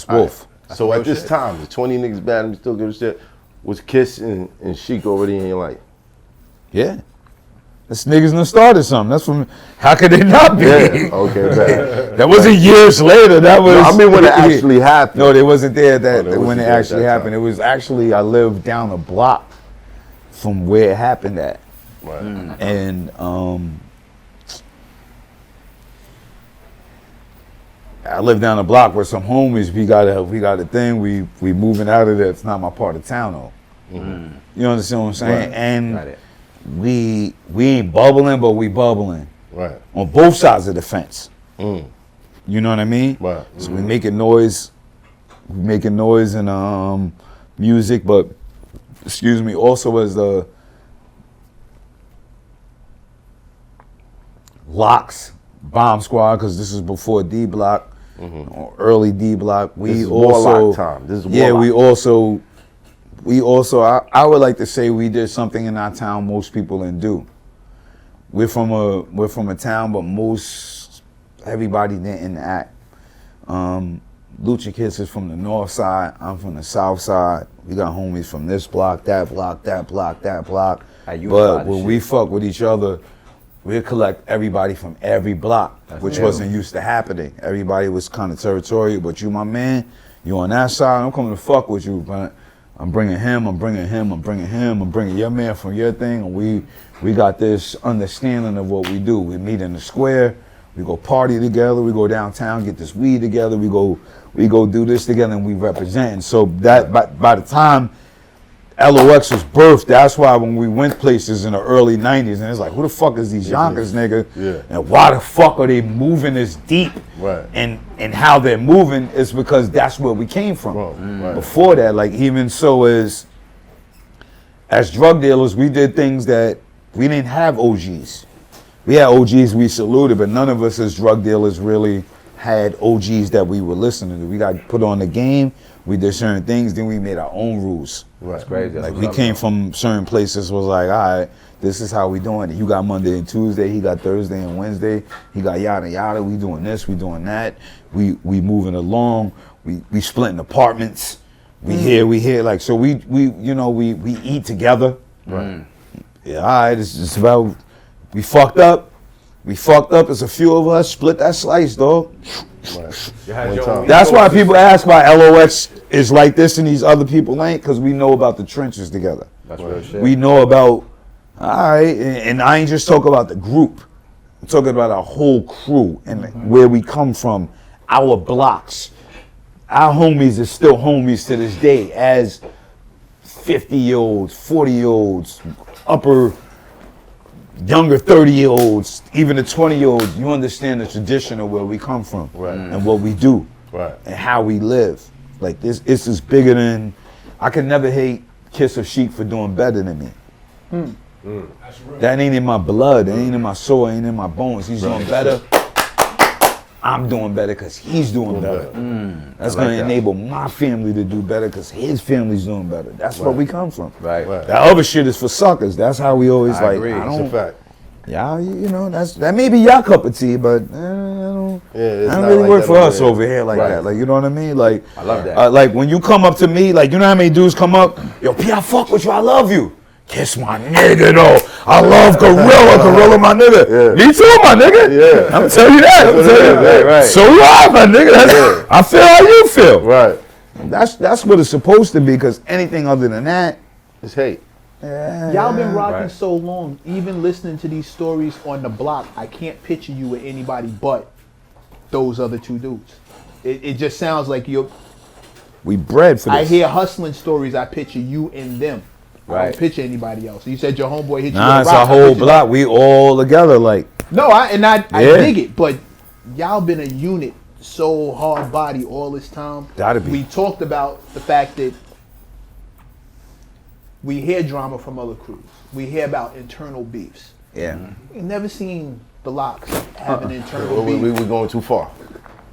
That's Wolf. Right. So at this time, the 20 niggas bad and still give a shit, was Kiss and Sheik already in your life? Yeah. This niggas done started something. That's from, how could they not be? Yeah, okay, bad. That wasn't years later. That was. No, I mean when it actually happened. No, they wasn't there when it actually happened. It was actually, I lived down the block from where it happened at. Right. And I live down the block with some homies. We got a thing. We moving out of there. It's not my part of town though. You understand what I'm saying? Right. And we ain't bubbling, but we bubbling. Right. On both sides of the fence. You know what I mean? Right. So we making noise. We making noise and music, but excuse me, also as the Locks Bomb Squad, because this is before D Block, or early D Block. This is Warlock time. This is Warlock. Yeah, we also I would like to say we did something in our town most people didn't do. We're from a town, but everybody didn't act. Lucha Kids is from the north side. I'm from the south side. We got homies from this block, that block, that block, that block. But when we fuck with each other, we collect everybody from every block, which wasn't used to happening. Everybody was kind of territorial, but you, my man, you on that side. I'm coming to fuck with you, but I'm bringing him, I'm bringing him, I'm bringing him, I'm bringing your man from your thing, and we got this understanding of what we do. We meet in the square, we go party together, we go downtown, get this weed together, we go do this together, and we represent. And so that by the time LOX was birthed, that's why when we went places in the early 90s, and it's like, who the fuck is these Yonkers nigga? Yeah. And why the fuck are they moving this deep? Right. And how they're moving is because that's where we came from. Right. Before that, like even so as drug dealers, we did things that we didn't have OGs. We had OGs we saluted, but none of us as drug dealers really had OGs that we were listening to. We got put on the game, we did certain things, then we made our own rules. Right. That's crazy. Like we came from certain places, was like, all right, this is how we doing it. You got Monday and Tuesday, he got Thursday and Wednesday, he got yada yada, we doing this, we doing that, we moving along, we splitting apartments, we here, like, so we eat together. Right. Yeah, all right, it's just about, we fucked up, it's a few of us, split that slice, dog. Right. That's why people ask why LOX is like this and these other people ain't, because we know about the trenches together. That's real shit. We know about, all right, and I ain't just talking about the group. I'm talking about our whole crew and where we come from, our blocks. Our homies are still homies to this day as 50-year-olds, 40-year-olds, younger 30-year-olds, even the 20-year-olds. You understand the tradition of where we come from and what we do and how we live. Like this is bigger than, I could never hate Kiss or Sheik for doing better than me. That ain't in my blood, that ain't in my soul, ain't in my bones. He's doing better. I'm doing better because he's doing better. That's going to enable my family to do better because his family's doing better. That's where we come from. Right. That other shit is for suckers. That's how we always I agree. I It's a fact. Yeah, you know, that may be your cup of tea, but I don't really like work that for us here. over here like that. Like, you know what I mean? Like, I love that. Like when you come up to me, like, you know how many dudes come up, yo, P, I fuck with you, I love you. Kiss my nigga though. I love Gorilla my nigga. Yeah. Me too, my nigga. Yeah. I'm telling you that. Right. So what, my nigga? I feel how you feel. Right. That's what it's supposed to be, because anything other than that, It's hate. Y'all been rocking so long, even listening to these stories on the block, I can't picture you with anybody but those other two dudes. It just sounds like we bred for this. I hear hustling stories, I picture you and them. I Right. don't picture anybody else. You said your homeboy hit you Nah, with it's a a rock. whole block. We all together, like. No, I Yeah. dig it, but y'all been a unit so hard body all this time. Gotta be. We talked about the fact that we hear drama from other crews. We hear about internal beefs. Yeah. We've never seen the Locks have an internal beef. We're going too far.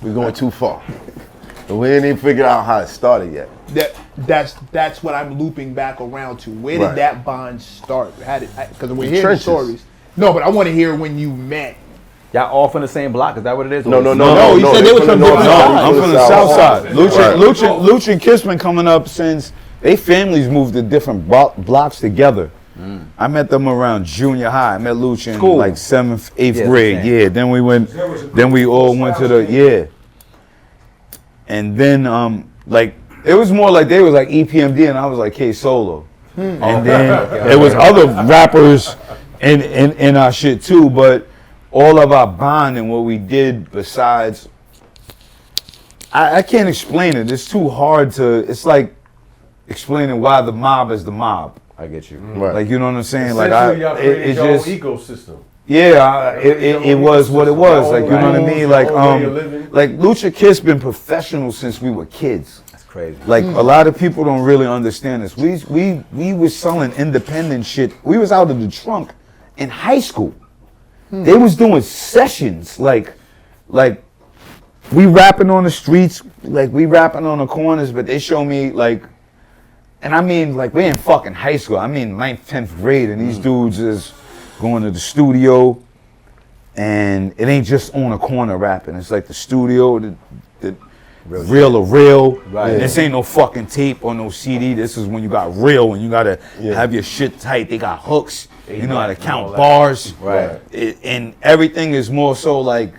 We're going too far. And we ain't even figured out how it started yet. That's what I'm looping back around to. Where Right. did that bond start? How did? Because we're hearing trenches. stories. No, but I want to hear when you met Y'all all from the same block? Is that what it is? No. he said they was from different sides. I'm from the south side. Right. Lucha and Kiss been coming up since they families moved to different blocks together. I met them around junior high. I met Lucha in like 7th, 8th grade. Yeah. Then we all went to the And then like it was more like they was like EPMD and I was like K Solo. And then there was other rappers in our shit too, but all of our bond and what we did besides, I can't explain it. It's too hard to, it's like explaining why the mob is the mob. I get you. Right. Like, you know what I'm saying? Like, it's your just, ecosystem. yeah, it was what it was. Like, you know what I mean? Like Lucha Kiss been professional since we were kids. That's crazy. Like, a lot of people don't really understand this. We was selling independent shit. We was out of the trunk in high school. They was doing sessions, like we rapping on the streets, like we rapping on the corners, but they show me like, and I mean like we're in fucking high school. I mean 9th, 10th grade, and these dudes is going to the studio, and it ain't just on a corner rapping. It's like the studio, the real or real. Right. This ain't no fucking tape or no CD. This is when you got real and you gotta have your shit tight. They got hooks. You know how to count bars. Right. And everything is more so like,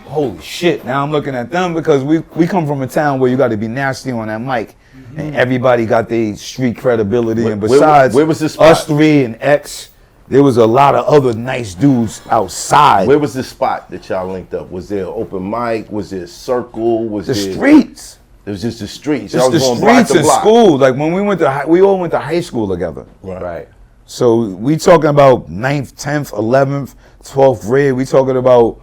holy shit. Now I'm looking at them because we come from a town where you got to be nasty on that mic. And everybody got their street credibility. And besides where was this spot? us three and X, there was a lot of other nice dudes outside. Where was the spot that y'all linked up? Was there an open mic? Was there a circle? Was the there streets. It was just the streets. Just the streets and school. Like when we went to we all went to high school together. Right. So we talking about 9th, 10th, 11th, 12th grade. We talking about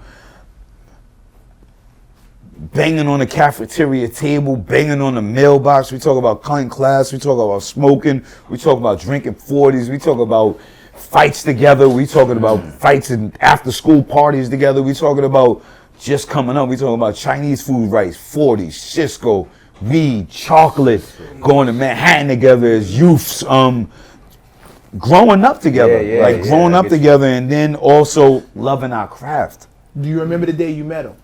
banging on the cafeteria table, banging on the mailbox. We talk about cutting class. We talk about smoking. We talk about drinking 40s. We talk about fights together. We talking about fights and after school parties together. We talking about just coming up. We talking about Chinese food, rice, 40s, Cisco, weed, chocolate, going to Manhattan together as youths. Growing up together, growing up together, and then also loving our craft. Do you remember the day you met him?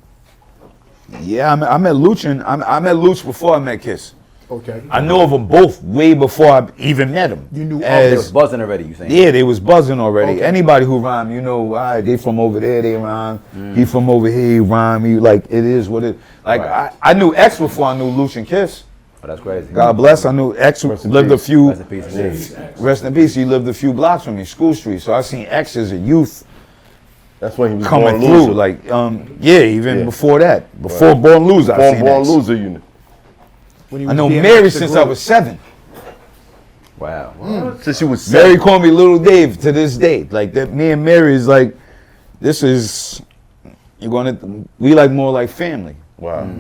Yeah, I met Lucha. I met Lucha before I met Kiss. Okay. I know of them both way before I even met them. You knew They was buzzing already, you saying? Yeah, they was buzzing already. Okay. Anybody who rhyme, you know, all right, they from over there, they rhyme. He from over here, he rhyme. He like, it is what it, like, I knew X before I knew Lucha and Kiss. Oh, that's crazy. God bless. I knew X lived a few. Rest in peace. Indeed. Rest in peace. He lived a few blocks from me, School Street. So I seen X as a youth That's when he was coming born through. loser. Like, even before that, before Born Loser, I seen Born X. loser unit. I know Mary since I was 7. Wow. Since you was Mary 7. called me Little Dave to this day. Like that, me and Mary is like, this is, we like more like family. Wow.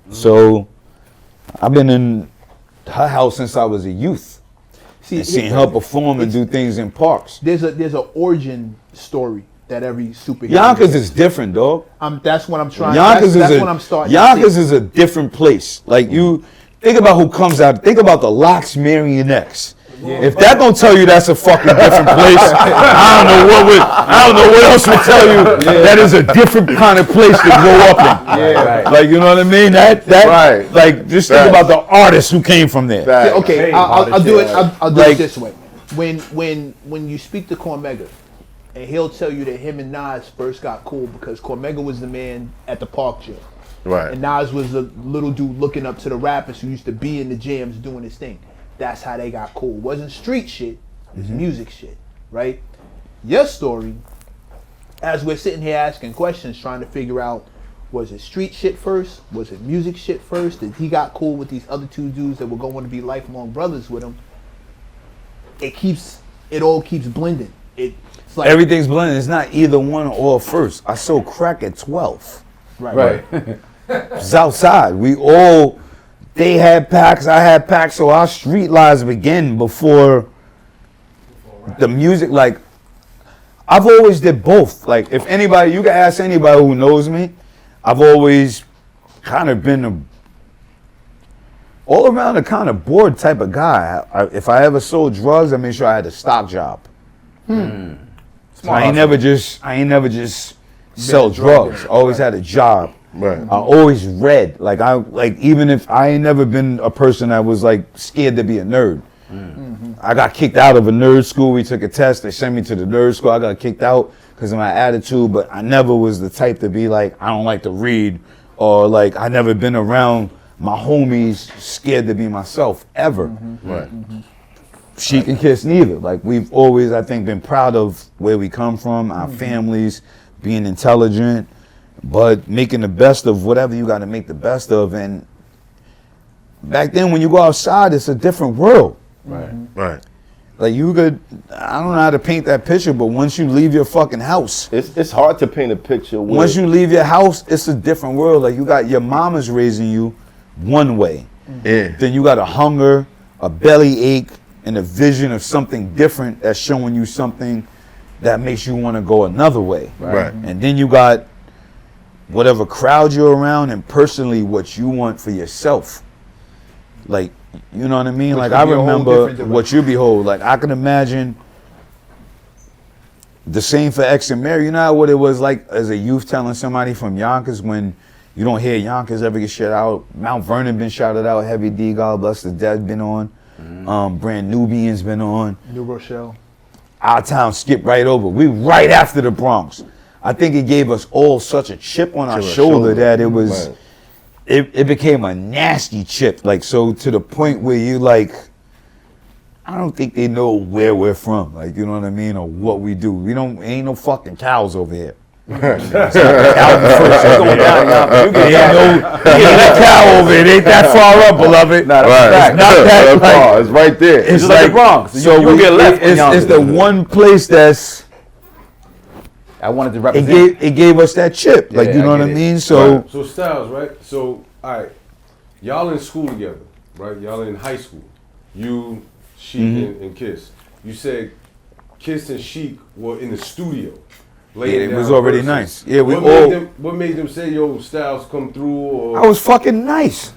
So I've been in her house since I was a youth. See, And seeing her perform and do things in parks. There's an origin story that every superhero. Yonkers is different, dog. That's what I'm trying. Yonkers that's is what I'm starting. Yonkers is a different place. Like you think about who comes out. Think about the Locks, Mary, and X. If that don't tell you that's a fucking different place, I don't know what else would tell you that is a different kind of place to grow up in. Yeah, right. Like, you know what I mean? That Right. like just think about the artists who came from there. Facts. Okay, I'll do it. I'll do it this way. When you speak to Cormega, and he'll tell you that him and Nas first got cool because Cormega was the man at the park gym. Right. And Nas was the little dude looking up to the rappers who used to be in the jams doing his thing. That's how they got cool. It wasn't street shit, it was music shit, right? Your story, as we're sitting here asking questions, trying to figure out, was it street shit first? Was it music shit first? Did he got cool with these other two dudes that were going to be lifelong brothers with him? It all keeps blending. It's like Everything's blended. It's not either one or first. I sold crack at 12. Right. It's outside. They had packs, I had packs, so our street lives began before the music. Like, I've always did both. Like, if anybody, you can ask anybody who knows me, I've always kind of been all around a kind of bored type of guy. If I ever sold drugs, I made sure I had a stock job. So I ain't never just sell drugs. Always had a job. Right. I always read. Like even if I ain't never been a person that was like scared to be a nerd. I got kicked out of a nerd school. We took a test. They sent me to the nerd school. I got kicked out because of my attitude, but I never was the type to be like, I don't like to read, or like I never been around my homies scared to be myself ever. Right. Sheik and Kiss neither. Like we've always, I think, been proud of where we come from, our families, being intelligent, but making the best of whatever you got to make the best of. And back then, when you go outside, it's a different world. Right. Right. Like you could, I don't know how to paint that picture, but once you leave your fucking house, It's hard to paint a picture. once you leave your house, it's a different world. Like you got your mama's raising you one way. Yeah. Then you got a hunger, a belly ache, and a vision of something different that's showing you something that makes you want to go another way. Right. And then you got whatever crowd you're around and personally what you want for yourself. Like, you know what I mean? Which Like I could be a whole remember different what you behold. Like I can imagine the same for X and Mary. You know what it was like as a youth telling somebody from Yonkers when you don't hear Yonkers ever get shut out. Mount Vernon been shouted out. Heavy D, God bless the dead, been on. Brand Nubians been on. New Rochelle. Our town skipped right over. We right after the Bronx. I think it gave us all such a chip on our shoulder that it was, Right. it became a nasty chip. Like, so to the point where you like, I don't think they know where we're from. Like, you know what I mean? Or what we do. Ain't no fucking cows over here. Ain't no cow over it. Ain't that far up, beloved. Nah, that's Right. a fact. It's not that, like, it's right there. it's just like the Bronx. So You get left in it's Yonkers. the one place that's I wanted to represent. it gave us that chip. Like, Yeah, you know I what I get it. mean? So So Styles, right? So, all right, y'all in school together, right? Y'all in high school. You, Sheik, and Kiss. You said Kiss and Sheik were in the studio. yeah, it was already nice. Yeah, we what all. What made them say, "Yo, Styles, come through"? Or I was fucking nice.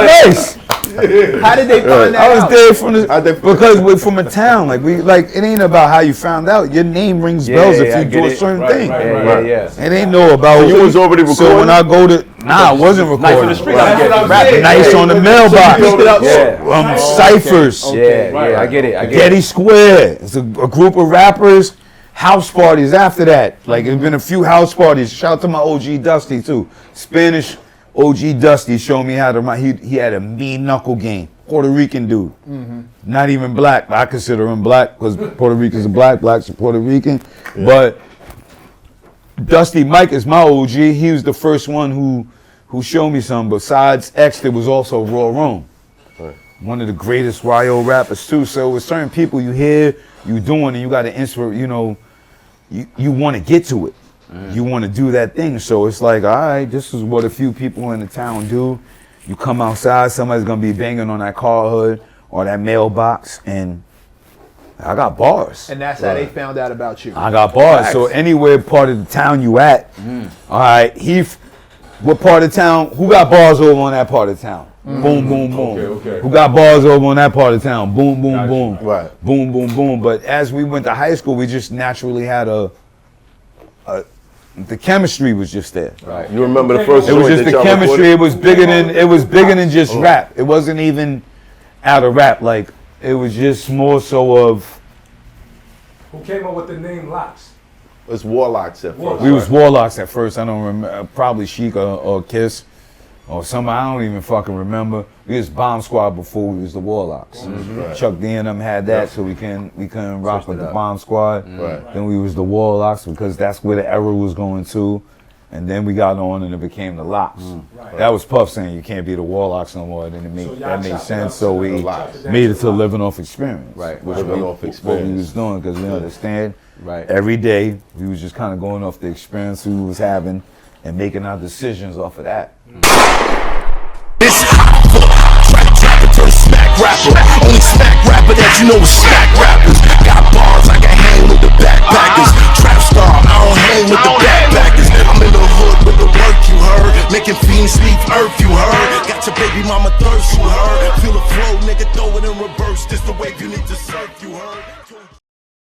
Nice. How did they find that I was out? there from the How'd they- because we're from a town. Like it ain't about how you found out. Your name rings bells yeah, if I you get do a it. certain Right, thing. right, Yeah, right. yeah, yeah. It ain't know about. You was already So when recording? I go to, I wasn't recording. Nice on the street. That's what I'm saying. Nice on the mailbox. So you know that- Yeah. Ciphers. Okay. Yeah, Right, yeah, I right. get it. I get Getty it. Square. It's a group of rappers. House parties after that. Like it's been a few house parties. Shout out to my OG Dusty too. Spanish OG Dusty showed me how to run. He had a mean knuckle game. Puerto Rican dude. Not even black. I consider him black because Puerto Ricans are black. Blacks are Puerto Rican. But Dusty Mike is my OG. He was the first one who showed me something. Besides X, there was also Raw Rome. One of the greatest YO rappers too. So with certain people you hear, you doing, and you got to inspire, you know, you want to get to it. You want to do that thing. So it's like, all right, this is what a few people in the town do. You come outside, somebody's going to be banging on that car hood or that mailbox, and I got bars. And that's how they found out about you. I got bars. So anywhere part of the town you at, all right, what part of town, who got bars over on that part of town? Boom, boom, boom. Okay. Who got bars over on that part of town? Boom, boom, Gotcha. boom. Right. Boom, boom, boom. But as we went to high school, we just naturally had the chemistry was just there. Right. You remember the first It was joint just that the y'all chemistry. recorded? It was bigger than just rap. It wasn't even out of rap. Like it was just more so of Who came up with the name Locks? It's Warlocks at first. we was Warlocks at first. I don't remember. Probably Sheik or Kiss or somebody. I don't even fucking remember. We was Bomb Squad before we was the Warlocks. Right. Chuck D and them had that, so we couldn't rock with the Bomb Squad. Right. Then we was the Warlocks because that's where the era was going to. And then we got on and it became the Locks. Right. That was Puff saying you can't be the Warlocks no more. Then So y'all that made chopped it sense. up So to we the Locks. made it to living off experience. Right. Which Living we- off what we experience. was doing because we understand Right. every day we was just kind of going off the experience we was having and making our decisions off of that. This trap to a smack rapper. Only smack rapper that you know is smack rappers. Got bars, I can hang with the backpackers. Trap star, I don't hang with the backpackers. I'm in the hood with the work, you heard. Making fiends leave earth, you heard. Got your baby mama thirst, you heard. Feel the flow, nigga, throw it in reverse. This the wave you need to surf, you heard.